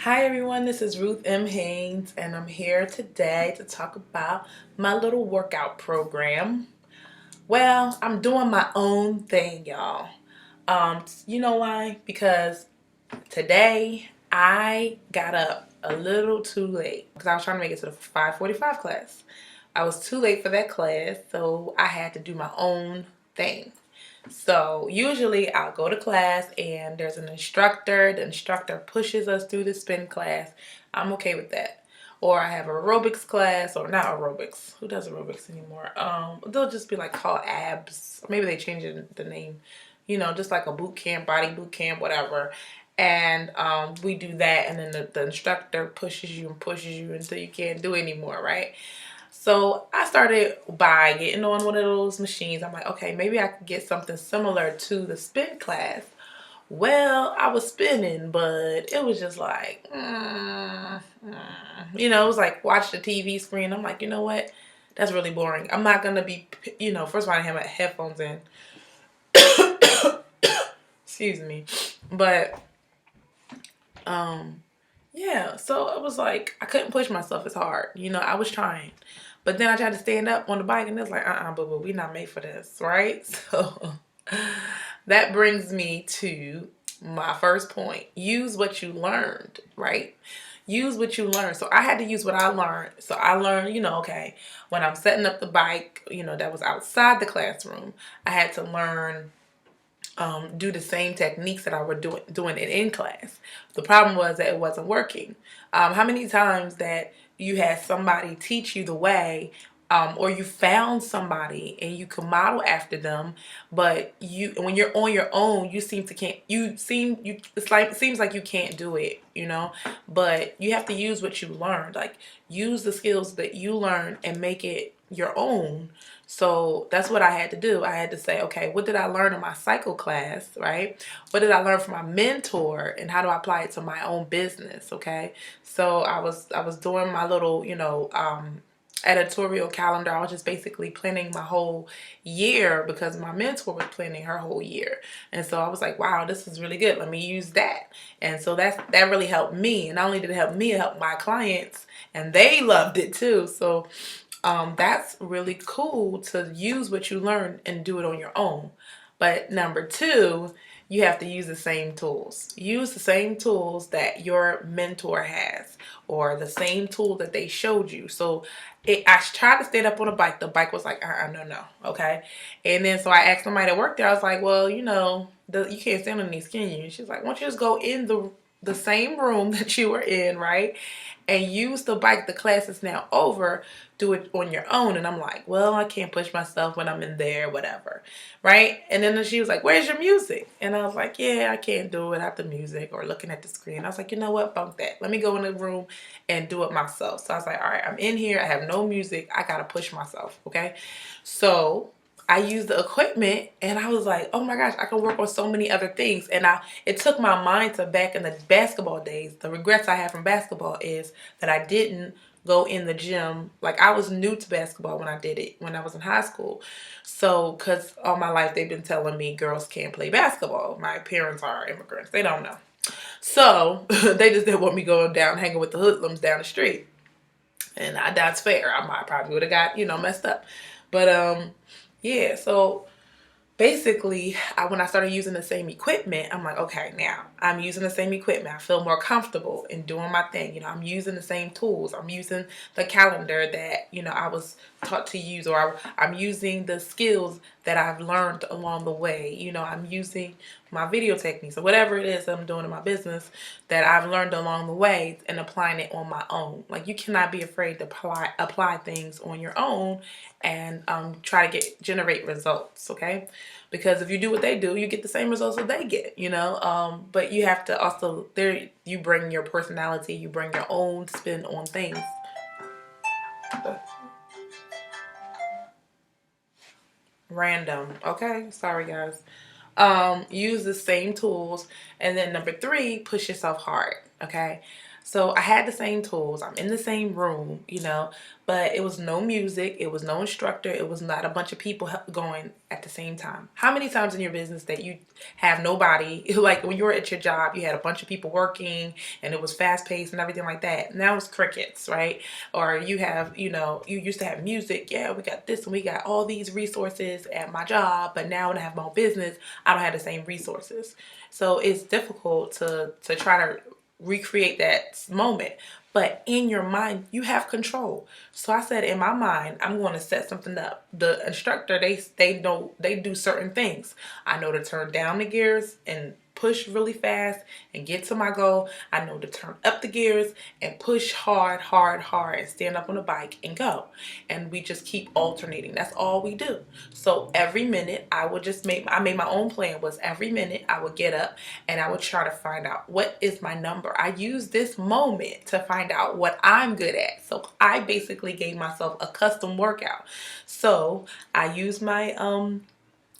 Hi everyone, this is Ruth M. Haynes, and I'm here today to talk about my little workout program. Well, I'm doing my own thing, y'all. You know why? Because today I got up a little too late because I was trying to make it to the 5:45 class. I was too late for that class, so I had to do my own thing. So usually I'll go to class and there's an instructor. The instructor pushes us through the spin class. I'm okay with that. Or I have aerobics class, or not aerobics. Who does aerobics anymore? They'll just be like called abs. Maybe they change the name. Just like a boot camp, body boot camp, whatever. And we do that, and then the instructor pushes you and pushes you until you can't do anymore, right? So I started by getting on one of those machines. I'm like, okay, maybe I could get something similar to the spin class. Well, I was spinning, but it was just like, it was like watch the TV screen. I'm like, you know what? That's really boring. I'm not gonna be, first of all, I have my headphones in. Excuse me, but um, yeah. So it was like I couldn't push myself as hard. I was trying. But then I tried to stand up on the bike and it's like, boo, we're not made for this, right? So that brings me to my first point. Use what you learned, right? Use what you learned. So I had to use what I learned. So I learned, okay, when I'm setting up the bike, that was outside the classroom, I had to learn do the same techniques that I were doing it in class. The problem was that it wasn't working. How many times that you had somebody teach you the way, or you found somebody and you can model after them, but when you're on your own, you seem to can't. It seems like you can't do it. But you have to use what you learned. Like use the skills that you learned and make it your own. So that's what I had to do. I had to say, okay, what did I learn in my cycle class, right? What did I learn from my mentor, and how do I apply it to my own business? Okay, so I was doing my little, editorial calendar. I was just basically planning my whole year because my mentor was planning her whole year, and so I was like, wow, this is really good. Let me use that, and so that really helped me. And not only did it help me, it helped my clients, and they loved it too. So that's really cool to use what you learn and do it on your own. But number two, you have to use the same tools. Use the same tools that your mentor has, or the same tool that they showed you. So I tried to stand up on a bike. The bike was like, no, okay. And then so I asked somebody that worked there. I was like, well, you can't stand on these, can you? And she's like, why don't you just go in the same room that you were in, right? And use the bike. The class is now over. Do it on your own. And I'm like, well, I can't push myself when I'm in there, whatever, right? And then she was like, where's your music? And I was like, yeah, I can't do it without the music or looking at the screen. I was like, you know what, bunk that. Let me go in the room and do it myself. So I was like, all right, I'm in here, I have no music, I gotta push myself, okay? So I used the equipment and I was like, oh my gosh, I can work on so many other things. And it took my mind to back in the basketball days. The regrets I have from basketball is that I didn't go in the gym. Like I was new to basketball when I did it when I was in high school. So, because all my life they've been telling me girls can't play basketball. My parents are immigrants. They don't know. So, they just didn't want me going down hanging with the hoodlums down the street. And that's fair. I probably would have got, messed up. But, yeah, so basically, when I started using the same equipment, I'm like, okay, now I'm using the same equipment. I feel more comfortable in doing my thing. I'm using the same tools. I'm using the calendar that, I was taught to use, or I'm using the skills that I've learned along the way. I'm using my video techniques or whatever it is I'm doing in my business that I've learned along the way and applying it on my own. Like you cannot be afraid to apply things on your own and try to generate results, okay? Because if you do what they do, you get the same results that they get, but you have to also you bring your personality, you bring your own spin on things. Random, okay? Sorry guys. Use the same tools. And then number three, push yourself hard, okay? So I had the same tools. I'm in the same room, you know, but it was no music. It was no instructor. It was not a bunch of people going at the same time. How many times in your business that you have nobody, like when you were at your job, you had a bunch of people working and it was fast paced and everything like that. Now it's crickets, right? Or you have, you know, you used to have music. Yeah, we got this and we got all these resources at my job, but now when I have my own business, I don't have the same resources. So it's difficult to try to recreate that moment. But in your mind, you have control. So I said, in my mind, I'm going to set something up. The instructor, they know, they do certain things. I know to turn down the gears and push really fast and get to my goal. I know to turn up the gears and push hard, hard, hard, and stand up on the bike and go. And we just keep alternating. That's all we do. So every minute I made my own plan. Was every minute I would get up and I would try to find out what is my number. I use this moment to find out what I'm good at. So I basically gave myself a custom workout. So I used my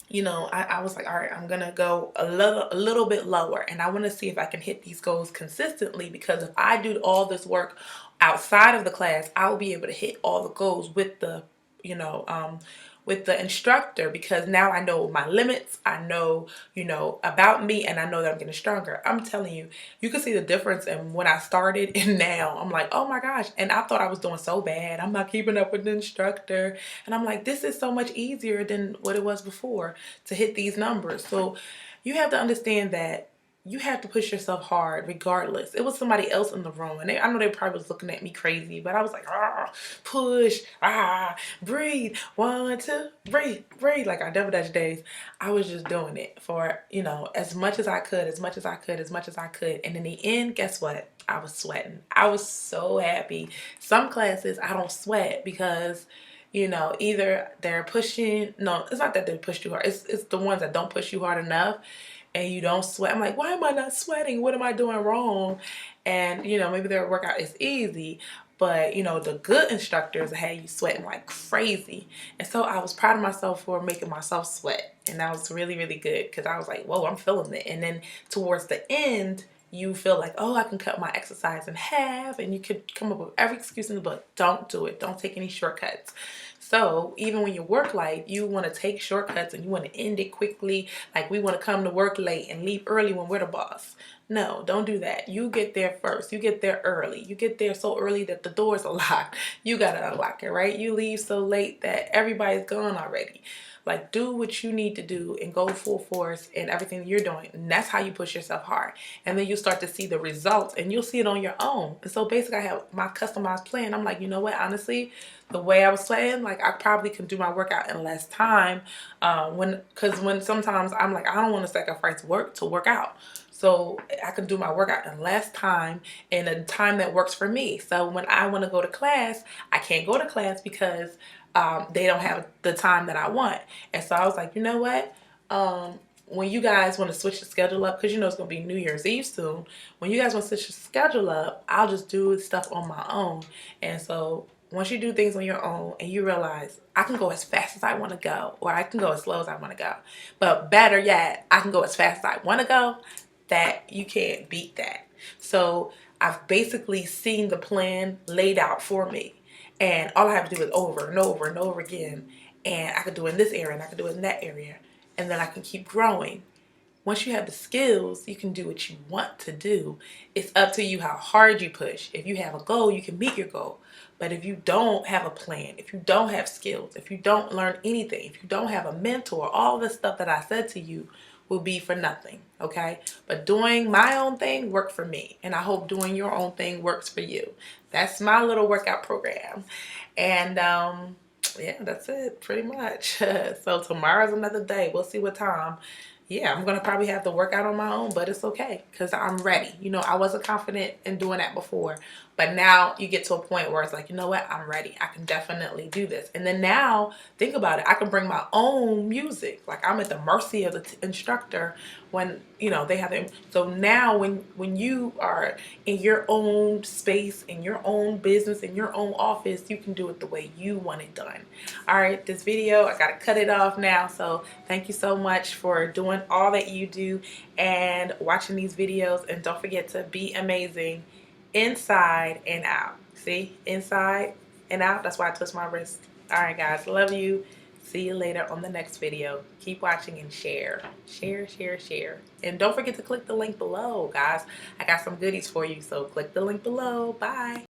you know, I was like, all right, I'm gonna go a little bit lower, and I want to see if I can hit these goals consistently, because if I do all this work outside of the class, I'll be able to hit all the goals with the, you know, with the instructor, because now I know my limits, I know, you know, about me, and I know that I'm getting stronger. I'm telling you, you can see the difference in when I started and now. I'm like, oh my gosh. And I thought I was doing so bad. I'm not keeping up with the instructor. And I'm like, this is so much easier than what it was before to hit these numbers. So you have to understand that you have to push yourself hard regardless. It was somebody else in the room, and I know they probably was looking at me crazy, but I was like, push, breathe, 1, 2, breathe, breathe. Like our double dutch days, I was just doing it for, you know, as much as I could, as much as I could, as much as I could. And in the end, guess what? I was sweating. I was so happy. Some classes I don't sweat because, you know, either they're pushing, no, it's not that they push too hard. It's the ones that don't push you hard enough and you don't sweat. I'm like, why am I not sweating? What am I doing wrong? And, you know, maybe their workout is easy, but, you know, the good instructors had you sweating like crazy. And so I was proud of myself for making myself sweat. And that was really, really good, because I was like, whoa, I'm feeling it. And then towards the end, you feel like, oh, I can cut my exercise in half, and you could come up with every excuse in the book. Don't do it. Don't take any shortcuts. So even when you work life, you want to take shortcuts and you want to end it quickly. Like we want to come to work late and leave early when we're the boss. No, don't do that. You get there first. You get there early. You get there so early that the doors are locked. You got to unlock it, right? You leave so late that everybody's gone already. Like, do what you need to do and go full force in everything you're doing. And that's how you push yourself hard. And then you start to see the results, and you'll see it on your own. And so basically I have my customized plan. I'm like, you know what, honestly, the way I was sweating, like I probably can do my workout in less time. Because when sometimes I'm like, I don't want to sacrifice work to work out. So I can do my workout in less time, in a time that works for me. So when I want to go to class, I can't go to class because they don't have the time that I want. And so I was like, you know what? When you guys want to switch the schedule up, because you know it's going to be New Year's Eve soon, when you guys want to switch the schedule up, I'll just do stuff on my own. And so once you do things on your own and you realize I can go as fast as I want to go, or I can go as slow as I want to go, but better yet, I can go as fast as I want to go, that you can't beat that. So I've basically seen the plan laid out for me. And all I have to do is over and over and over again. And I could do it in this area and I could do it in that area. And then I can keep growing. Once you have the skills, you can do what you want to do. It's up to you how hard you push. If you have a goal, you can meet your goal. But if you don't have a plan, if you don't have skills, if you don't learn anything, if you don't have a mentor, all the stuff that I said to you will be for nothing, okay? But doing my own thing worked for me, and I hope doing your own thing works for you. That's my little workout program. And yeah, that's it pretty much. So tomorrow's another day. We'll see what time. Yeah, I'm gonna probably have to work out on my own, but it's okay because I'm ready. You know, I wasn't confident in doing that before, but now you get to a point where it's like, you know what, I'm ready. I can definitely do this. And then now, think about it. I can bring my own music. Like I'm at the mercy of the instructor when, you know, they have them. So now when you are in your own space, in your own business, in your own office, you can do it the way you want it done. All right, this video, I gotta cut it off now. So thank you so much for doing all that you do and watching these videos. And don't forget to be amazing inside and out. See, inside and out. That's why I twist my wrist. All right, guys, love you. See you later on the next video. Keep watching and share. Share, share, share. And don't forget to click the link below, guys. I got some goodies for you, so click the link below. Bye.